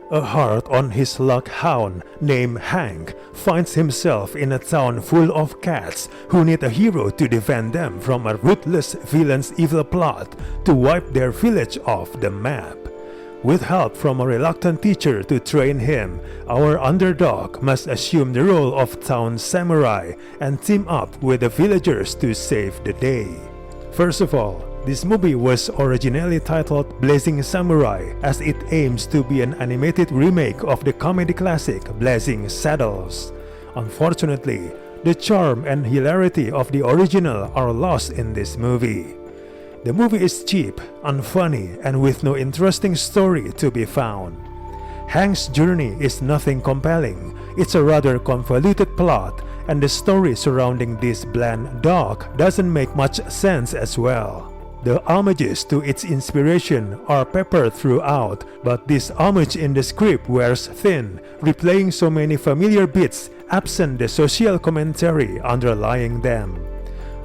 A heart on his luck hound named Hank finds himself in a town full of cats who need a hero to defend them from a ruthless villain's evil plot to wipe their village off the map. With help from a reluctant teacher to train him, our underdog must assume the role of town samurai and team up with the villagers to save the day. First of all, this movie was originally titled Blazing Samurai as it aims to be an animated remake of the comedy classic Blazing Saddles. Unfortunately, the charm and hilarity of the original are lost in this movie. The movie is cheap, unfunny, and with no interesting story to be found. Hank's journey is nothing compelling. It's a rather convoluted plot, and the story surrounding this bland dog doesn't make much sense as well. The homages to its inspiration are peppered throughout, but this homage in the script wears thin, replaying so many familiar bits absent the social commentary underlying them.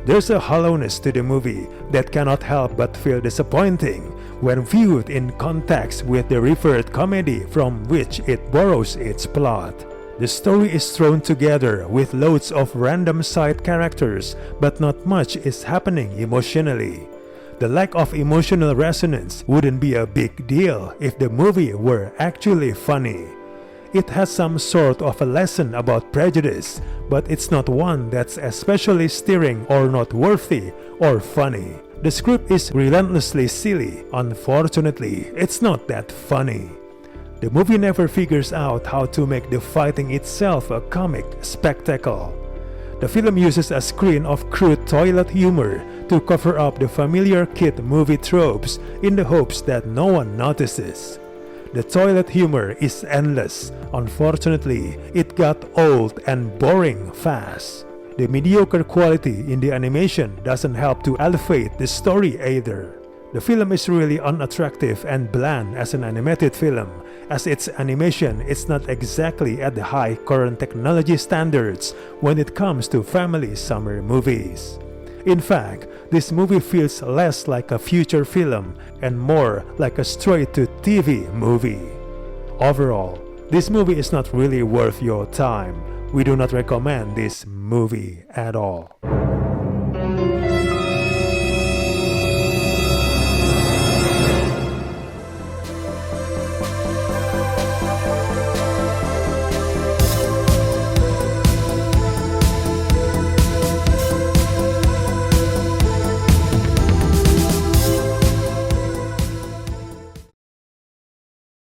There's a hollowness to the movie that cannot help but feel disappointing when viewed in context with the referred comedy from which it borrows its plot. The story is thrown together with loads of random side characters, but not much is happening emotionally. The lack of emotional resonance wouldn't be a big deal if the movie were actually funny. It has some sort of a lesson about prejudice, but it's not one that's especially stirring or noteworthy or funny. The script is relentlessly silly. Unfortunately, it's not that funny. The movie never figures out how to make the fighting itself a comic spectacle. The film uses a screen of crude toilet humor to cover up the familiar kid movie tropes in the hopes that no one notices. The toilet humor is endless. Unfortunately, it got old and boring fast. The mediocre quality in the animation doesn't help to elevate the story either. The film is really unattractive and bland as an animated film, as its animation is not exactly at the high current technology standards when it comes to family summer movies. In fact, this movie feels less like a future film and more like a straight-to-TV movie. Overall, this movie is not really worth your time. We do not recommend this movie at all.